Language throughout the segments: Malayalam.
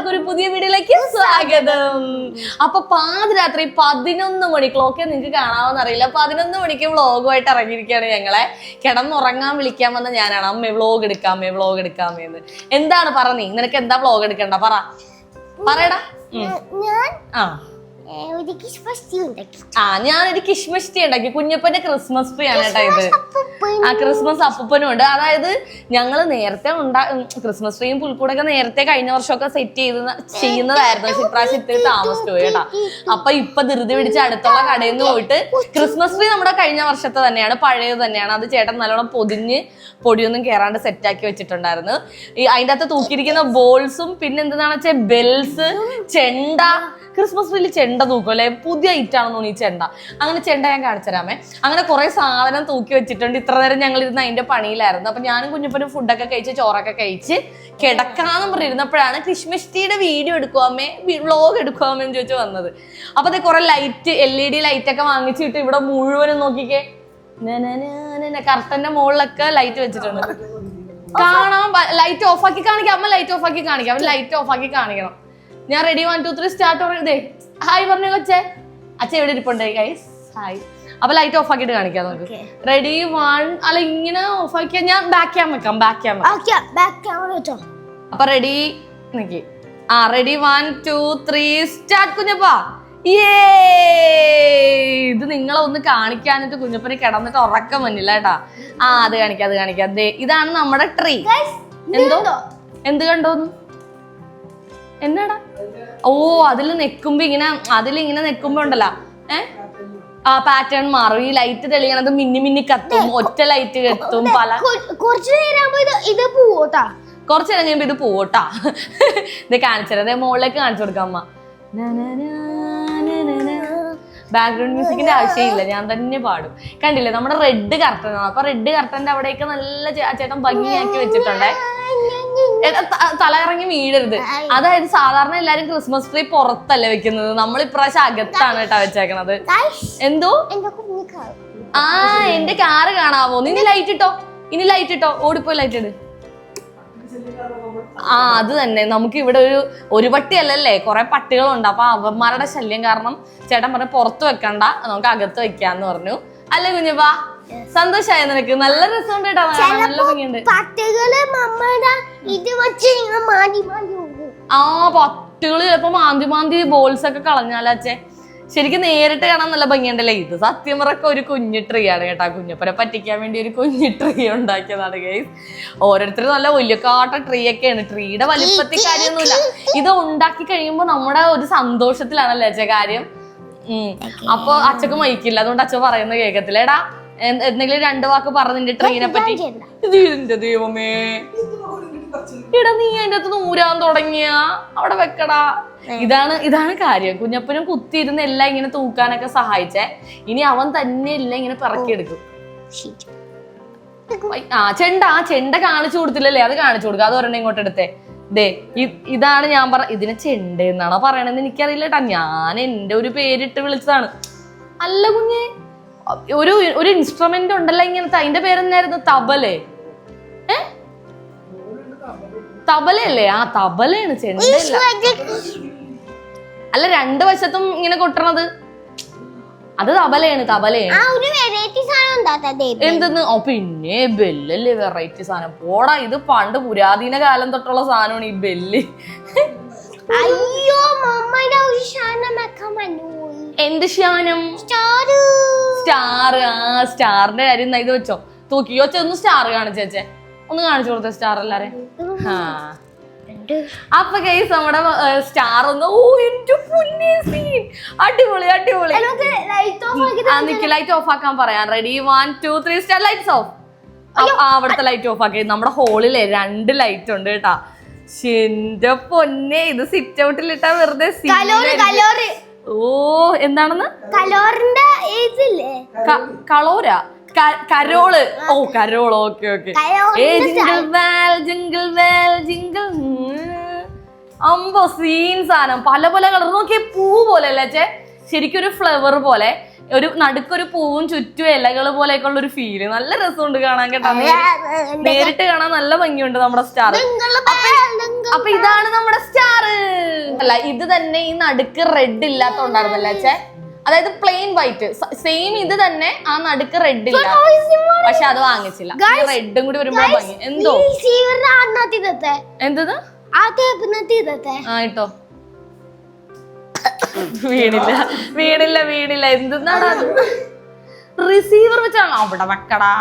എല്ലാവർക്കും ഒരു പുതിയ വീഡിയോയിലേക്ക് സ്വാഗതം. അപ്പൊ പാതിരാത്രി 11 മണി ക്ലോക്ക് നിങ്ങൾക്ക് കാണാമെന്ന് അറിയില്ല, 11 മണിക്ക് വ്ളോഗുമായിട്ട് ഇറങ്ങിയിരിക്കുകയാണ് ഞങ്ങളെ. കിടന്നുറങ്ങാൻ വിളിക്കാൻ വന്ന ഞാനാണ്. അമ്മ വ്ളോഗ് എടുക്കാമേ എന്ന്. എന്താണ് പറ, നീ നിനക്ക് എന്താ വ്ളോഗ് എടുക്കണ്ട പറയടാ. ഞാനൊരു കിഷ്മിഷ് ടീ ഉണ്ടാക്കി. കുഞ്ഞപ്പന്റെ ക്രിസ്മസ് ട്രീ ആണ് കേട്ടോ ഇത്. ക്രിസ്മസ് അപ്പൂപ്പനും ഉണ്ട്. അതായത് ഞങ്ങള് നേരത്തെ ക്രിസ്മസ് ട്രീയും പുൽക്കൂടൊക്കെ നേരത്തെ കഴിഞ്ഞ വർഷമൊക്കെ സെറ്റ് ചെയ്യുന്നതായിരുന്നു. പക്ഷെ ഇപ്രാവശ്യം ഇത്തിരി താമസിച്ചു പോയി കേട്ടോ. ഇപ്പൊ ധൃതി പിടിച്ച് അടുത്തുള്ള കടയിൽ നിന്ന് പോയിട്ട് ക്രിസ്മസ് ട്രീ നമ്മുടെ കഴിഞ്ഞ വർഷത്തെ തന്നെയാണ്, പഴയത് തന്നെയാണ്. അത് ചേട്ടൻ നല്ലോണം പൊടിയൊന്നും കയറാണ്ട് സെറ്റാക്കി വെച്ചിട്ടുണ്ടായിരുന്നു. അതിൻ്റെ അകത്ത് തൂക്കിയിരിക്കുന്ന ബോൾസും പിന്നെ എന്താണെന്ന് വെച്ചാൽ ബെൽസ്, ചെണ്ട. ക്രിസ്മസ് ട്രീയിൽ ചെണ്ട തൂക്കും അല്ലെ, പുതിയ ഐറ്റാണെന്ന് തോന്നി ചെണ്ട. അങ്ങനെ ചെണ്ട ഞാൻ കാണിച്ചുതരാമേ. അങ്ങനെ കുറെ സാധനം തൂക്കി വെച്ചിട്ടുണ്ട്. ഇത്ര നേരം ഞങ്ങൾ ഇരുന്ന് അതിന്റെ പണിയിലായിരുന്നു. അപ്പൊ ഞാനും കുഞ്ഞപ്പനും ഫുഡൊക്കെ കഴിച്ച് ചോറൊക്കെ കഴിച്ച് കിടക്കാന്ന് പറഞ്ഞിരുന്നപ്പോഴാണ് ക്രിസ്മസ് ട്രീയുടെ വീഡിയോ എടുക്കുവാമേ, വ്ളോഗ് എടുക്കുവാമേ എന്ന് ചോദിച്ചു വന്നത്. അപ്പൊ അത് കുറെ ലൈറ്റ്, LED ലൈറ്റ് ഒക്കെ വാങ്ങിച്ചിട്ട് ഇവിടെ മുഴുവനും നോക്കിക്കേ, കർട്ടന്റെ മുകളിലൊക്കെ ലൈറ്റ് വെച്ചിട്ടുണ്ട്. കാണാൻ ലൈറ്റ് ഓഫ് ആക്കി കാണിക്കാം. അമ്മ ലൈറ്റ് ഓഫ് ആക്കി കാണിക്കാം. അവൻ ലൈറ്റ് ഓഫ് ആക്കി കാണിക്കണം. ഞാൻ റെഡി 1 2 3 സ്റ്റാർട്ട് പറഞ്ഞതേ ഹായ് പറഞ്ഞു കൊച്ചേ. അച്ഛൻ എവിടെ ഇരിപ്പുണ്ട് ഗൈസ്? ഹായ്. അപ്പൊ ലൈറ്റ് ഓഫ് ആക്കിയിട്ട് കാണിക്കാം നമുക്ക്. റെഡി 1 അല്ല ഇങ്ങനെ ഓഫ് ആക്കിയാ ഞാൻ ബാക്ക് ക്യാം വെക്കാം. അപ്പൊ റെഡി നിക്ക്. Ready 1 2 3 start കുഞ്ഞപ്പാ. ഇത് നിങ്ങളെ ഒന്ന് കാണിക്കാനിട്ട് കുഞ്ഞപ്പന് കിടന്നിട്ട് ഉറക്കം വന്നില്ല കേട്ടാ. അത് കാണിക്കാം. ഇതാണ് നമ്മുടെ ട്രീ. എന്ത് കണ്ടോന്ന്? എന്നാടാ? അതിലിങ്ങനെ നെക്കുമ്പോ ഉണ്ടല്ലോ പാറ്റേൺ മാറും. ഈ ലൈറ്റ് തെളിയണത് മിന്നി കത്തും, ഒറ്റ ലൈറ്റ് കത്തും. കുറച്ചു നേരം കഴിയുമ്പോ ഇത് പോട്ടാ. ഇത് കാണിച്ചത് അതേ മുകളിലേക്ക് കാണിച്ചു കൊടുക്കാം അമ്മ. ബാക്ക്ഗ്രൗണ്ട് മ്യൂസിക്കിന്റെ ആവശ്യമില്ല, ഞാൻ തന്നെ പാടും. കണ്ടില്ലേ നമ്മുടെ റെഡ് കർട്ടൻ ആണ്. അപ്പൊ റെഡ് കർട്ടന്റെ അവിടെയൊക്കെ നല്ല ചേട്ടൻ ഭംഗിയാക്കി വെച്ചിട്ടുണ്ടേ. തല ഇറങ്ങി വീഴരുത്. അതായത് സാധാരണ എല്ലാരും ക്രിസ്മസ് ട്രീ പുറത്തല്ലേ വെക്കുന്നത്, നമ്മൾ ഇപ്രാവശ്യം അകത്താണ് കേട്ടാ വെച്ചേക്കണത്. എന്തോ എന്റെ കാറ് കാണാവോ? ഇനി ലൈറ്റ് ഇട്ടോ ഓടിപ്പോയി ലൈറ്റ് ഇട്. അത് തന്നെ. നമുക്ക് ഇവിടെ ഒരു പട്ടിയല്ലല്ലേ, കുറെ പട്ടികളുണ്ട്. അപ്പൊ അവന്മാരുടെ ശല്യം കാരണം ചേട്ടൻ പറഞ്ഞു പുറത്ത് വെക്കണ്ട, നമുക്ക് അകത്ത് വെക്കാന്ന് പറഞ്ഞു. അല്ലേ കുഞ്ഞപ്പാ? സന്തോഷായ നിനക്ക്? നല്ല രസമുണ്ട് കേട്ടോ, നല്ല ഭംഗിയുണ്ട്. പട്ടികള് ചിലപ്പോ മാന്തി ബോൾസ് ഒക്കെ കളഞ്ഞാലേ അച്ഛേ. ശരിക്കും നേരിട്ട് കാണാൻ നല്ല ഭംഗിയുണ്ടല്ലേ. ഇത് സത്യം പറയൊക്കെ ഒരു കുഞ്ഞു ട്രീ ആണ് കേട്ടാ. കുഞ്ഞപ്പനെ പറ്റിക്കാൻ വേണ്ടി ഒരു കുഞ്ഞു ട്രീ ഉണ്ടാക്കിയതാണ് ഗൈസ്. ഓരോരുത്തരും നല്ല വലിയ കാട്ട ട്രീ ഒക്കെയാണ്. ട്രീയുടെ വലിപ്പത്തിൽ കാര്യമൊന്നുമില്ല. ഇത് ഉണ്ടാക്കി കഴിയുമ്പോ നമ്മുടെ ഒരു സന്തോഷത്തിലാണല്ലേ അച്ഛ കാര്യം. അപ്പൊ അച്ഛക്ക് മൈക്കില്ല, അതുകൊണ്ട് അച്ഛൻ പറയുന്നത് കേൾക്കത്തില്ല. എടാ എന്തെങ്കിലും 2 വാക്ക് പറഞ്ഞിന്റെ ട്രീനെ പറ്റി. ഇതിന്റെ ദൈവമേ, ഇടാ നീ അതിന്റെ അകത്ത് നൂരാൻ തുടങ്ങിയ അവിടെ വെക്കടാ. ഇതാണ് കാര്യം. കുഞ്ഞപ്പനും കുത്തിയിരുന്ന് എല്ലാം ഇങ്ങനെ തൂക്കാനൊക്കെ സഹായിച്ചേ. ഇനി അവൻ തന്നെ എല്ലാം ഇങ്ങനെ പിറക്കിയെടുക്കും. ചെണ്ട കാണിച്ചു കൊടുത്തില്ലല്ലേ, അത് കാണിച്ചു കൊടുക്കുക. അത് ഒരെണ്ണം ഇങ്ങോട്ട് എടുത്തേ. ഇതാണ് ഞാൻ ഇതിനെ ചെണ്ട എന്നാണോ പറയണെന്ന് എനിക്കറിയില്ല കേട്ടാ. ഞാൻ എന്റെ ഒരു പേരിട്ട് വിളിച്ചതാണ്. അല്ല കുഞ്ഞെ, ഒരു ഇൻസ്ട്രുമെന്റ് ഉണ്ടല്ലോ ഇങ്ങനത്തെ, അതിന്റെ പേരെന്നായിരുന്നു? തബലയല്ലേ? തബലയാണ്, ചെണ്ടല്ല. അല്ല 2 വശത്തും ഇങ്ങനെ കൊട്ടണത് അത് തബലയാണ്. എന്തെന്ന്? പിന്നെ ബെല്ലല്ലേ വെറൈറ്റി സാധനം. പോടാ, ഇത് പണ്ട് പുരാതന കാലം തൊട്ടുള്ള സാധനമാണ് ഈ ബെല്ല്. എന്ത് ഷാനം? സ്റ്റാറിന്റെ കാര്യം ഇത് വെച്ചോ, തൂക്കിയോ. ഒന്ന് സ്റ്റാർ കാണിച്ചേ, ഒന്ന് കാണിച്ചു കൊടുത്ത സ്റ്റാർ എല്ലാരെയും. അപ്പൊ ഗൈസ് നമ്മുടെ സ്റ്റാർ ഒന്ന് അടിപൊളി. ലൈറ്റ് ഓഫ് ആക്കാൻ പറയാം. Ready 1 2 3 star. Lights of. അവിടുത്തെ ലൈറ്റ് ഓഫ് ആക്കി. നമ്മുടെ ഹോളിലെ 2 ലൈറ്റ് ഉണ്ട് കേട്ടാ. എന്റെ പൊന്നെ, ഇത് സിറ്റ് ഔട്ടിലിട്ടാ വെറുതെ എന്താണെന്ന്? കളോരാ കരോള്. കരോള്. ഓക്കെ. അമ്പോ സീൻ സാധനം. പല കളർ നോക്കിയ പൂ പോലെ അല്ലേ ചേ? ശരിക്കും ഒരു ഫ്ലവർ പോലെ, ഒരു നടുക്കൊരു പൂവും ചുറ്റും ഇലകള് പോലെയൊക്കെ ഉള്ള ഒരു ഫീല്. നല്ല രസമുണ്ട് കാണാൻ കേട്ടാ. നേരിട്ട് കാണാൻ നല്ല ഭംഗിയുണ്ട് നമ്മുടെ സ്റ്റാർ. അപ്പൊ ഇതാണ് നമ്മുടെ സ്റ്റാർ. മാത്രല്ല ഇത് തന്നെ ഈ നടുക്ക് റെഡ് ഇല്ലാത്തോണ്ടായിരുന്നല്ലേ അച്ഛേ, അതായത് പ്ലെയിൻ വൈറ്റ് സെയിം ഇത് തന്നെ, ആ നടുക്ക് റെഡ് ഇല്ല, പക്ഷെ അത് വാങ്ങിച്ചില്ല. റെഡും കൂടി വരുമ്പോ ഭംഗി. എന്തോ എന്തത് ആയിട്ടോ വീണില്ല വീണില്ല വീണില്ല. എന്തെന്നാണ് അത്? റിസീവർ വെച്ചാണോ? അവിടെ വെക്കടാ.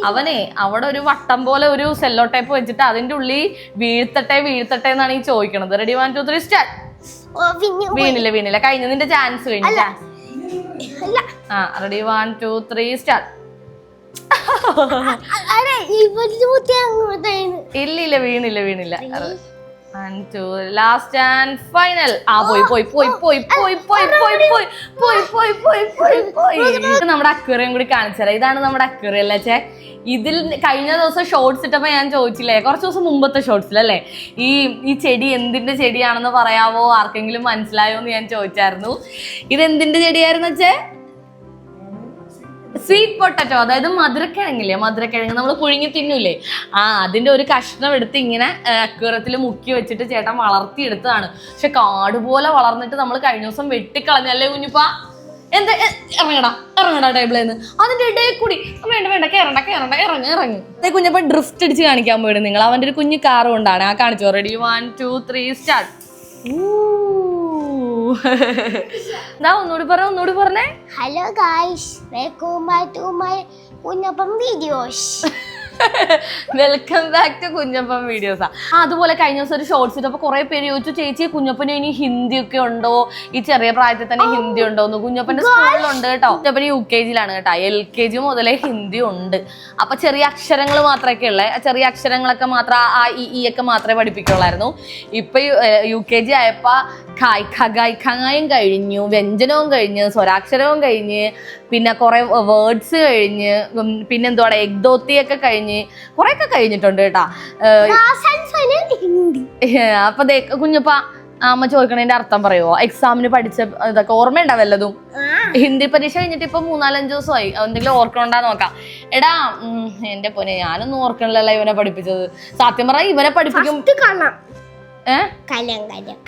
അവനെ അവിടെ ഒരു വട്ടം പോലെ ഒരു സെല്ലോ ടേപ്പ് വെച്ചിട്ട് അതിന്റെ ഉള്ളിൽ വീഴ്ത്തട്ടെ വീഴ്ത്തട്ടെ എന്നാണ് ഈ ചോദിക്കണത്. Ready 1 2 3 start. വീണില്ല വീണില്ല, കഴിഞ്ഞ നിന്റെ ചാൻസ് കഴിഞ്ഞു. ആ റെഡി 1 2 3 സ്റ്റാർട്ട്. ഇല്ല വീണില്ല വീണില്ല. 1 2 ലാസ്റ്റ് ആൻഡ് ഫൈനൽ. ആ പോയി പോയി പോയി പോയി പോയി പോയി പോയി പോയി പോയി പോയി പോയി പോയി പോയി. നമ്മുടെ അക്വേറിയം കൂടി കാണിച്ചുതരാം. ഇതാണ് നമ്മുടെ അക്വേറിയം അല്ലേ ചേ. ഇതിൽ കഴിഞ്ഞ ദിവസം ഷോർട്സ് ഇട്ടപ്പോ ഞാൻ ചോദിച്ചില്ലേ, കുറച്ച് ദിവസം മുമ്പത്തെ ഷോർട്സിലല്ലേ, ഈ ചെടി എന്തിന്റെ ചെടിയാണെന്ന് പറയാവോ, ആർക്കെങ്കിലും മനസ്സിലായോ എന്ന് ഞാൻ ചോദിച്ചായിരുന്നു. ഇത് എന്തിന്റെ ചെടിയായിരുന്നു വെച്ചേ? സ്വീറ്റ് പൊട്ടറ്റോ, അതായത് മധുരക്കിഴങ്ങില്ലേ, മധുരക്കിഴങ്ങ് നമ്മൾ പുഴുങ്ങി തിന്നൂലേ, അതിന്റെ ഒരു കഷ്ണം എടുത്ത് ഇങ്ങനെ അക്വേറിയത്തിൽ മുക്കി വെച്ചിട്ട് ചേട്ടൻ വളർത്തിയെടുത്തതാണ്. പക്ഷെ കാട് പോലെ വളർന്നിട്ട് നമ്മൾ കഴിഞ്ഞ ദിവസം വെട്ടിക്കളഞ്ഞല്ലേ കുഞ്ഞുപ്പാ. എന്താ ഇറങ്ങടാ ഇറങ്ങടാ ടേബിളിൽ നിന്ന്, അതിന്റെ ഇടയിൽ കൂടി വേണ്ട വേണ്ട കേറണ്ട കേറണ്ട ഇറങ്ങ് ഇറങ്ങ്. അതേ കുഞ്ഞപ്പ ഡ്രിഫ്റ്റ് അടിച്ച് കാണിക്കാൻ പോയിടും നിങ്ങൾ. അവന്റെ ഒരു കുഞ്ഞു കാറ് കൊണ്ടാണ്. ആ കാണിച്ചോ. Ready 1 2 3 start. ഒന്നുകൂടി പറഞ്ഞേ. Hello guys, welcome back to my Kunjappan videos. Welcome back to Kunjappan വീഡിയോസാ. അതുപോലെ കഴിഞ്ഞ ദിവസം ഒരു ഷോർട്സ് ഇട്ടപ്പോ കുറെ പേര് ചോദിച്ചു, ചേച്ചി കുഞ്ഞപ്പന് ഇനി ഹിന്ദി ഒക്കെ ഉണ്ടോ, ഈ ചെറിയ പ്രായത്തിൽ തന്നെ ഹിന്ദി ഉണ്ടോ എന്ന്. കുഞ്ഞപ്പന്റെ സ്കൂളിലുണ്ട് കേട്ടോ. കുഞ്ഞപ്പന് UKG കേട്ടോ. LKG മുതലേ ഹിന്ദി ഉണ്ട്. അപ്പൊ ചെറിയ അക്ഷരങ്ങൾ മാത്രമൊക്കെ ഉള്ളേ, ചെറിയ അക്ഷരങ്ങളൊക്കെ മാത്രം ആ ഈ ഒക്കെ മാത്രമേ പഠിപ്പിക്കുള്ളായിരുന്നു. ഇപ്പൊ UKG ആയപ്പോ ഖായും കഴിഞ്ഞു, വ്യഞ്ജനവും കഴിഞ്ഞ്, സ്വരാക്ഷരവും കഴിഞ്ഞ്, പിന്നെ കുറെ വേർഡ്സ് കഴിഞ്ഞ്, പിന്നെന്തുവാ എഗ്ദോത്തിയൊക്കെ കഴിഞ്ഞ് കുറെ ഒക്കെ കഴിഞ്ഞിട്ടുണ്ട് കേട്ടാ. അപ്പൊ കുഞ്ഞപ്പ അമ്മ ചോദിക്കണതിന്റെ അർത്ഥം പറയുവോ? എക്സാമിന് പഠിച്ച ഇതൊക്കെ ഓർമ്മയുണ്ടാവല്ലതും. ഹിന്ദി പരീക്ഷ കഴിഞ്ഞിട്ട് ഇപ്പൊ 3-4 ദിവസമായി. എന്തെങ്കിലും ഓർക്കണോണ്ടാ നോക്കാം. എടാ എന്റെ പൊന്നെ, ഞാനൊന്നും ഓർക്കണില്ലല്ലോ ഇവനെ പഠിപ്പിച്ചത്. സത്യം പറ ഇവനെ പഠിപ്പിക്കും.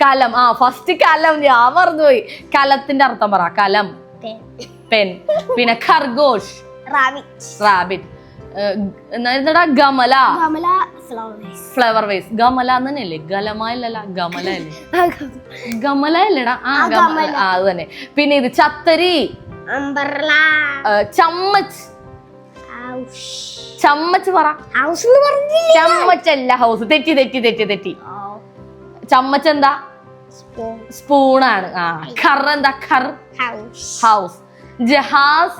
കലം. ഫസ്റ്റ് കലം ഞാൻ മറന്നുപോയി. കലത്തിന്റെ അർത്ഥം പറ. കലം പെൻ. പിന്നെ ഖർഗോഷ് റാബിറ്റ്. എന്താ ഗമല ഫ്ലവർ വേസ്. ഗമല തന്നെയല്ലേ? ഗലമല്ല ഗമല അല്ലേ? ഗമല അല്ലേടാ? അത് തന്നെ. പിന്നെ ഇത് ചത്തരി. ചമ്മച്ച്. ചമ്മച്ച് പറ. ചമ്മച്ചല്ല ഹൗസ്. തെറ്റി. ചമ്മച്ച് എന്താ? സ്പൂണാണ്. ഖർ എന്താ? ഖർ ഹൗസ്. ജഹാസ്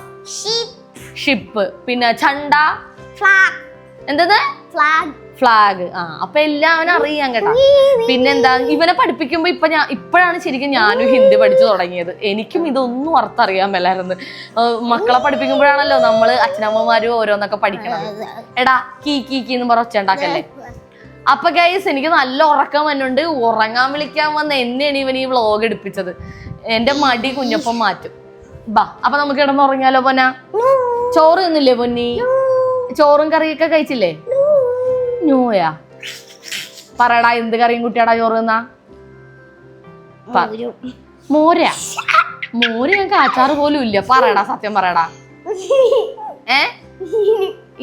ഷിപ്പ്. പിന്നെ ചണ്ട എന്തത്? ഫ്ലാഗ്. അപ്പൊ എല്ലാം അവന് അറിയാൻ കേട്ടാ. പിന്നെന്താ ഇവനെ പഠിപ്പിക്കുമ്പോ ഇപ്പോഴാണ് ശരിക്കും ഞാനും ഹിന്ദി പഠിച്ചു തുടങ്ങിയത്. എനിക്കും ഇതൊന്നും അർത്ഥം അറിയാൻ മേലായിരുന്നു. മക്കളെ പഠിപ്പിക്കുമ്പോഴാണല്ലോ നമ്മള് അച്ഛനമ്മമാരും ഓരോന്നൊക്കെ പഠിക്കണം. എടാ കീ എന്ന് പറ ഒച്ച ഉണ്ടാക്കല്ലേ. അപ്പൊ ഗൈസ് എനിക്ക് നല്ല ഉറക്കം വന്നുണ്ട്. ഉറങ്ങാൻ വിളിക്കാൻ വന്ന എന്നെയാണ് ഇവൻ ഈ വ്ളോഗ് എടുപ്പിച്ചത്. എന്റെ മടി കുഞ്ഞപ്പം മാറ്റും. ബാ അപ്പൊ നമുക്ക് കിടന്നുറങ്ങിയാലോ പൊന്നാ? ചോറ് തിന്നില്ലേ പൊന്നി? ചോറും കറിയൊക്കെ കഴിച്ചില്ലേ? നോയാ പറയടാ, എന്ത് കറിയും കുട്ടിയാടാ ചോറ് തിന്നാ? മോരാ? മോര് ഞങ്ങൾക്ക് അച്ചാറ് പോലും ഇല്ല. പറയടാ, സത്യം പറയടാ.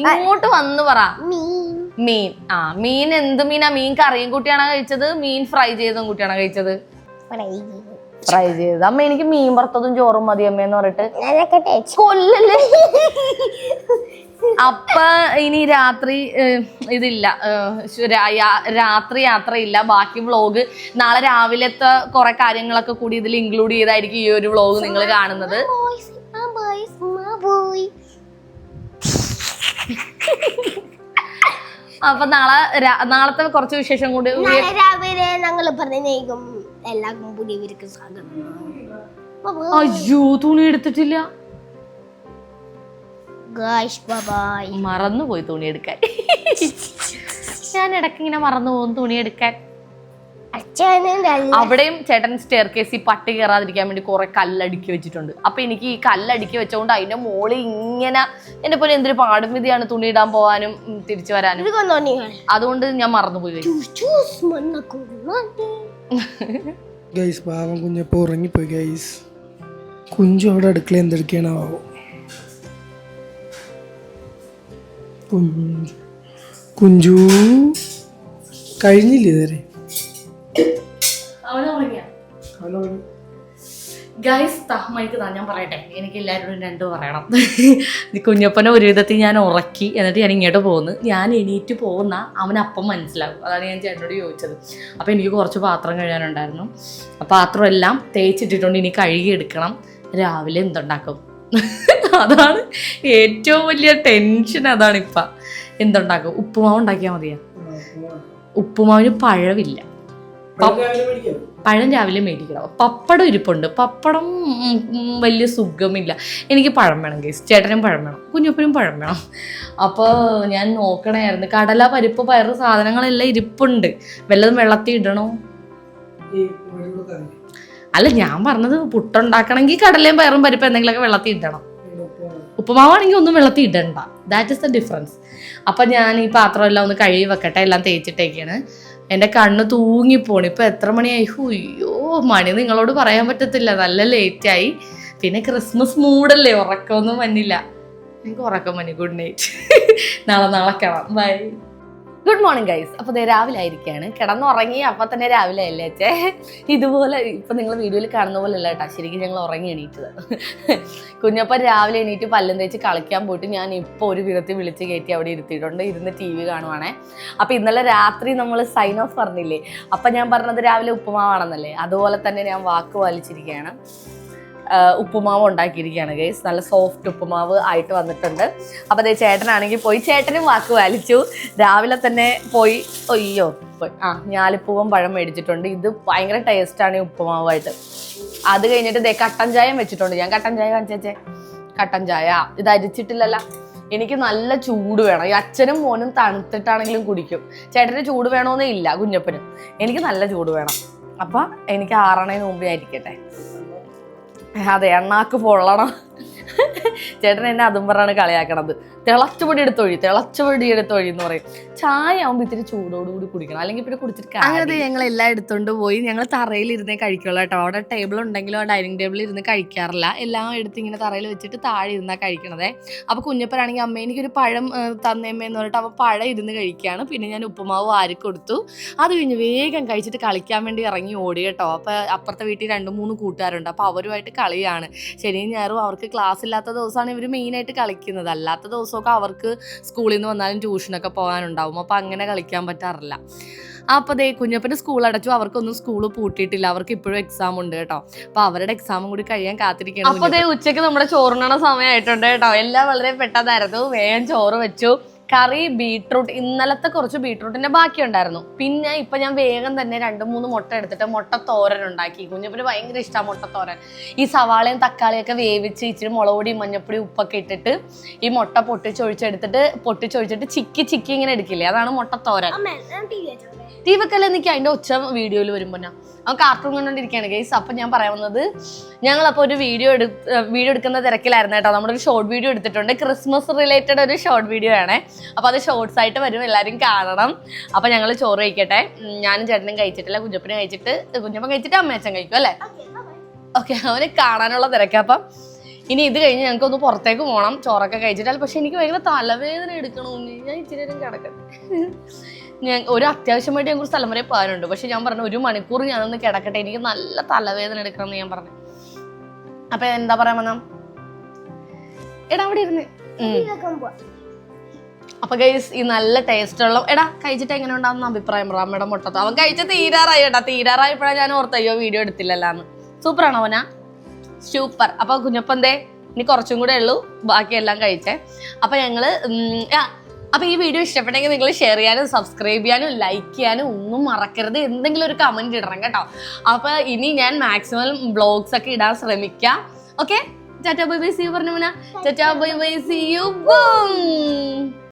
ഇങ്ങോട്ട് വന്ന് പറ. മീൻ. മീൻ എന്ത് മീനാ? മീൻ കറിയും കുട്ടിയാണോ കഴിച്ചത്? മീൻ ഫ്രൈ ചെയ്തതും കുട്ടിയാണോ കഴിച്ചത്? ഫ്രൈ ചെയ്തത്. അമ്മ എനിക്ക് മീൻ വറുത്തതും ചോറും മതി അമ്മയെന്ന് പറഞ്ഞിട്ട് കൊല്ലല്ലേ. അപ്പൊ ഇനി രാത്രി ഇതില്ല, രാത്രി യാത്രയില്ല. ബാക്കി വ്ളോഗ് നാളെ രാവിലത്തെ കുറെ കാര്യങ്ങളൊക്കെ കൂടി ഇതിൽ ഇൻക്ലൂഡ് ചെയ്തായിരിക്കും ഈ ഒരു വ്ളോഗ് നിങ്ങൾ കാണുന്നത്. അപ്പൊ നാളത്തെ കുറച്ച് വിശേഷം കൂടി രാവിലെ ഞങ്ങൾ പറഞ്ഞേക്കും. എല്ലാവർക്കും പുതിയവർക്ക് സ്വാഗതം. അയ്യോ തുണി എടുത്തിട്ടില്ല. മറന്നുപോയി തുണി എടുക്കാൻ. ഞാൻ ഇടയ്ക്ക് ഇങ്ങനെ മറന്നു പോകും തുണി എടുക്കാൻ. അവിടെയും ചേട്ടൻ സ്റ്റെയർ കേസിൽ പട്ടി കയറാതിരിക്കാൻ വേണ്ടി കുറെ കല്ലടുക്കി വെച്ചിട്ടുണ്ട്. അപ്പൊ എനിക്ക് ഈ കല്ലടുക്കി വെച്ചോണ്ട് അതിന്റെ മോള് ഇങ്ങനെ എന്നെ പോലെ എന്തൊരു പാടും വിധിയാണ് തുണി ഇടാൻ പോവാനും തിരിച്ചു വരാനും. അതുകൊണ്ട് ഞാൻ മറന്നുപോയി. ഗൈസ് പാവം കുഞ്ഞപ്പോ ഉറങ്ങിപ്പോയി ഗൈസ്. കുഞ്ചു അവിടെ അടുക്കള എന്തെടുക്കണോ? കുഞ്ചു കഴിഞ്ഞില്ല ഇതുവരെ. ഞാൻ പറയട്ടെ, എനിക്ക് എല്ലാവരോടും രണ്ടു പറയണം. കുഞ്ഞപ്പനെ ഒരു വിധത്തിൽ ഞാൻ ഉറക്കി, എന്നിട്ട് ഞാൻ ഇങ്ങോട്ട് പോകുന്നു. ഞാൻ എണീറ്റ് പോകുന്ന അവനപ്പം മനസ്സിലാവും. അതാണ് ഞാൻ ചേട്ടനോട് ചോദിച്ചത്. അപ്പോൾ എനിക്ക് കുറച്ച് പാത്രം കഴുകാനുണ്ടായിരുന്നു. ആ പാത്രം എല്ലാം തേച്ചിട്ടിട്ടുണ്ട്, ഇനി കഴുകി എടുക്കണം. രാവിലെ എന്തുണ്ടാക്കും? അതാണ് ഏറ്റവും വലിയ ടെൻഷൻ. അതാണ് ഇപ്പം എന്തുണ്ടാക്കും? ഉപ്പുമാവ് ഉണ്ടാക്കിയാൽ മതിയാ. ഉപ്പുമാവിന് പഴമില്ല. പഴം രാവിലെ മേടിക്കണം. പപ്പടം ഇരിപ്പുണ്ട്. പപ്പടം വലിയ സുഖമില്ല. എനിക്ക് പഴം വേണം ഗൈസ്. ചേട്ടനും പഴം വേണം, കുഞ്ഞപ്പനും പഴം വേണം. അപ്പോൾ ഞാൻ നോക്കണമായിരുന്നു. കടല, പരിപ്പ്, പയറ് സാധനങ്ങളെല്ലാം ഇരിപ്പുണ്ട്. വല്ലതും വെള്ളത്തിൽ ഇടണോ? അല്ല, ഞാൻ പറഞ്ഞത് പുട്ടുണ്ടാക്കണമെങ്കിൽ കടലയും പയറും പരിപ്പ് എന്തെങ്കിലുമൊക്കെ വെള്ളത്തിൽ ഇടണം. ഉപ്പുമാവാണെങ്കിൽ ഒന്നും വെള്ളത്തിൽ ഇടണ്ട. That is the difference. അപ്പം ഞാൻ ഈ പാത്രം എല്ലാം ഒന്ന് കഴുകി വെക്കട്ടെ. എല്ലാം തേച്ചിട്ടേക്കാണ്. എൻ്റെ കണ്ണ് തൂങ്ങിപ്പോണ്. ഇപ്പം എത്ര മണിയായി? അയ്യോ, മണി നിങ്ങളോട് പറയാൻ പറ്റത്തില്ല. നല്ല ലേറ്റായി. പിന്നെ ക്രിസ്മസ് മൂഡല്ലേ, ഉറക്കമൊന്നും വന്നില്ല. എനിക്ക് ഉറക്കം വന്നി. Good night. നാളെ കാണാം. ബൈ. Good morning guys. അപ്പോൾ ദേ രാവിലെ ആയിരിക്കുകയാണ്. കിടന്നുറങ്ങി അപ്പം തന്നെ രാവിലെ അല്ലേ അച്ഛേ? ഇതുപോലെ ഇപ്പം നിങ്ങൾ വീഡിയോയിൽ കാണുന്ന പോലെ അല്ല കേട്ടോ, ശരിക്കും ഞങ്ങൾ ഉറങ്ങി എണീറ്റത്. കുഞ്ഞപ്പൻ രാവിലെ എണീറ്റ് പല്ലും തേച്ച് കളിക്കാൻ പോയിട്ട് ഞാൻ ഇപ്പോൾ ഒരു വിധത്തിൽ വിളിച്ച് കയറ്റി അവിടെ ഇരുത്തിയിട്ടുണ്ട്. ഇരുന്ന് TV കാണുവാണേ. അപ്പോൾ ഇന്നലെ രാത്രി നമ്മൾ സൈൻ ഓഫ് പറഞ്ഞില്ലേ? അപ്പം ഞാൻ പറഞ്ഞത് രാവിലെ ഉപ്പുമാവാണെന്നല്ലേ? അതുപോലെ തന്നെ ഞാൻ വാക്ക് പാലിച്ചിരിക്കുകയാണ്. ഉപ്പുമാവ് ഉണ്ടാക്കിയിരിക്കുകയാണ് ഗൈസ്. നല്ല സോഫ്റ്റ് ഉപ്പുമാവ് ആയിട്ട് വന്നിട്ടുണ്ട്. അപ്പോൾ അതേ ചേട്ടനാണെങ്കിൽ പോയി, ചേട്ടനും വാക്ക് പാലിച്ചു. രാവിലെ തന്നെ പോയി ഞാലിപ്പൂവൻ പഴം മേടിച്ചിട്ടുണ്ട്. ഇത് ഭയങ്കര ടേസ്റ്റാണ് ഈ ഉപ്പുമാവായിട്ട്. അത് കഴിഞ്ഞിട്ട് ദേ കട്ടൻ ചായം വെച്ചിട്ടുണ്ട്. ഞാൻ കട്ടൻ ചായ കാണിച്ചേ. കട്ടൻ ചായ ഇത് അരിച്ചിട്ടില്ലല്ല. എനിക്ക് നല്ല ചൂട് വേണം. ഈ അച്ഛനും മോനും തണുത്തിട്ടാണെങ്കിലും കുടിക്കും. ചേട്ടന് ചൂട് വേണമെന്നേ ഇല്ല, കുഞ്ഞപ്പനും. എനിക്ക് നല്ല ചൂട് വേണം. അപ്പം എനിക്ക് 6 മുമ്പേ ആയിരിക്കട്ടെ. അതെ, എണ്ണാക്ക് പൊള്ളണം. ചേട്ടൻ എന്നെ അതും പറഞ്ഞാണ് കളിയാക്കണത്. തിളച്ചുപൊടി എടുത്തൊഴി എന്ന് പറയും. ചായ ആകുമ്പോൾ ഇത്തിരി ചൂടോടുകൂടി കുടിക്കണം, അല്ലെങ്കിൽ പിന്നെ കുടിച്ചിട്ട് അങ്ങനെ ഞങ്ങൾ എല്ലാം എടുത്തോണ്ട് പോയി. ഞങ്ങൾ തറയിൽ ഇരുന്നേ കഴിക്കുള്ളൂ കേട്ടോ. അവിടെ ടേബിൾ ഉണ്ടെങ്കിലും ആ ഡൈനിങ് ടേബിളിൽ ഇരുന്ന് കഴിക്കാറില്ല. എല്ലാം എടുത്ത് ഇങ്ങനെ തറയിൽ വെച്ചിട്ട് താഴെ ഇരുന്നാ കഴിക്കണതേ. അപ്പോൾ കുഞ്ഞപ്പനാണെങ്കിൽ അമ്മ എനിക്കൊരു പഴം തന്നേമ്മയെന്ന് പറഞ്ഞിട്ട് അവൻ പഴം ഇരുന്ന് കഴിക്കുകയാണ്. പിന്നെ ഞാൻ ഉപ്പുമാവ് വാരി കൊടുത്തു. അത് കഴിഞ്ഞ് വേഗം കഴിച്ചിട്ട് കളിക്കാൻ വേണ്ടി ഇറങ്ങി ഓടി കേട്ടോ. അപ്പോൾ അപ്പുറത്തെ വീട്ടിൽ 2-3 കൂട്ടുകാരുണ്ട്. അപ്പോൾ അവരുമായിട്ട് കളിയാണ്. ശനിയും ഞായറും അവർക്ക് ക്ലാസ് ഇല്ലാത്ത ദിവസമാണ് ഇവർ മെയിനായിട്ട് കളിക്കുന്നത്. അല്ലാത്ത ദിവസമൊക്കെ അവർക്ക് സ്കൂളിൽ നിന്ന് വന്നാലും ട്യൂഷനൊക്കെ പോകാനുണ്ടാവും. അപ്പോൾ അങ്ങനെ കളിക്കാൻ പറ്റാറില്ല. അപ്പോൾ ദേ കുഞ്ഞപ്പൻ്റെ സ്കൂൾ അടച്ചു. അവർക്കൊന്നും സ്കൂൾ പൂട്ടിയിട്ടില്ല. അവർക്ക് ഇപ്പോഴും എക്സാം ഉണ്ട് കേട്ടോ. അപ്പോൾ അവരുടെ എക്സാമും കൂടി കഴിയാൻ കാത്തിരിക്കണം. അപ്പോൾ ദേ ഉച്ചയ്ക്ക് നമ്മുടെ ചോറിനണ സമയമായിട്ടുണ്ട് കേട്ടോ. എല്ലാം വളരെ പെട്ടെന്നായിരുന്നു. വേഗം ചോറ് വെച്ചു. കറി ബീട്രൂട്ട്, ഇന്നലത്തെ കുറച്ച് ബീട്രൂട്ടിന്റെ ബാക്കി ഉണ്ടായിരുന്നു. പിന്നെ ഇപ്പൊ ഞാൻ വേഗം തന്നെ 2-3 മുട്ട എടുത്തിട്ട് മുട്ടത്തോരൻ ഉണ്ടാക്കി. കുഞ്ഞപ്പന് ഭയങ്കര ഇഷ്ടമാണ് മുട്ടത്തോരൻ. ഈ സവാളയും തക്കാളിയൊക്കെ വേവിച്ച് ഇച്ചിരി മുളകുപൊടി, മഞ്ഞപ്പൊടി, ഉപ്പൊക്കെ ഇട്ടിട്ട് ഈ മുട്ട പൊട്ടിച്ചൊഴിച്ചിട്ട് ചിക്കി ഇങ്ങനെ എടുക്കില്ലേ, അതാണ് മുട്ടത്തോരൻ. TV വെക്കല്ലേ എനിക്ക് അതിന്റെ ഒച്ച വീഡിയോയിൽ വരുമ്പോ അവൻ കാർട്ടൂൺ കണ്ടോണ്ടിരിക്കുകയാണ് ഗൈസ്. അപ്പം ഞാൻ പറയാവുന്നത്, ഞങ്ങളപ്പോൾ ഒരു വീഡിയോ എടുക്കുന്ന തിരക്കിലായിരുന്നു കേട്ടോ. നമ്മളൊരു ഷോർട്ട് വീഡിയോ എടുത്തിട്ടുണ്ട്. ക്രിസ്മസ് റിലേറ്റഡ് ഒരു ഷോർട്ട് വീഡിയോ ആണേ. അപ്പോൾ അത് ഷോർട്സ് ആയിട്ട് വരും, എല്ലാവരും കാണണം. അപ്പോൾ ഞങ്ങൾ ചോറ് കഴിക്കട്ടെ. ഞാനും ചേട്ടനും കഴിച്ചിട്ടില്ല, കുഞ്ഞപ്പനും കഴിച്ചിട്ട്, കുഞ്ഞപ്പൻ കഴിച്ചിട്ട് അമ്മയച്ഛൻ കഴിക്കും അല്ലേ? ഓക്കെ, അവന് കാണാനുള്ള തിരക്ക്. അപ്പം ഇനി ഇത് കഴിഞ്ഞ് ഞങ്ങൾക്കൊന്ന് പുറത്തേക്ക് പോകണം ചോറൊക്കെ കഴിച്ചിട്ടാൽ. പക്ഷെ എനിക്ക് ഭയങ്കര തലവേദന എടുക്കണമെന്ന്. ഞാൻ ഇച്ചിരി നേരം കിടക്കട്ടെ. ഞാൻ ഒരു അത്യാവശ്യമായിട്ട് ഞങ്ങൾക്ക് സ്ഥലം വരെ പോകാനുണ്ട്. പക്ഷെ ഞാൻ പറഞ്ഞു 1 മണിക്കൂർ ഞാനൊന്ന് കിടക്കട്ടെ, എനിക്ക് നല്ല തലവേദന എടുക്കണം എന്ന് ഞാൻ പറഞ്ഞു. അപ്പൊ എന്താ പറയാൻ വന്ന എടാ അവിടെ ഇരുന്ന്. അപ്പൊ ഗൈസ് ഈ നല്ല ടേസ്റ്റുള്ള കഴിച്ചിട്ട് എങ്ങനെ ഉണ്ടാവുന്ന അഭിപ്രായം പറ. അമ്മയുടെ മുട്ടത്തോ അവൻ കഴിച്ച തീരാറായപ്പോഴാണ് ഞാൻ ഓർത്തയ്യോ വീഡിയോ എടുത്തില്ലല്ലാന്ന്. സൂപ്പറാണോ അവനാ? സൂപ്പർ. അപ്പൊ കുഞ്ഞപ്പന്തേ ഇനി കുറച്ചും കൂടെ ഉള്ളൂ, ബാക്കിയെല്ലാം കഴിച്ചേ. അപ്പൊ ഞങ്ങള് അപ്പോൾ ഈ വീഡിയോ ഇഷ്ടപ്പെട്ടെങ്കിൽ നിങ്ങൾ ഷെയർ ചെയ്യാനും സബ്സ്ക്രൈബ് ചെയ്യാനും ലൈക്ക് ചെയ്യാനും ഒന്നും മറക്കരുത്. എന്തെങ്കിലും ഒരു കമൻറ്റ് ഇടണം കേട്ടോ. അപ്പോൾ ഇനി ഞാൻ മാക്സിമം വ്ളോഗ്സ് ഒക്കെ ഇടാൻ ശ്രമിക്കാം. Okay, tata bye bye, see you പറഞ്ഞു. Tata bye bye, see U.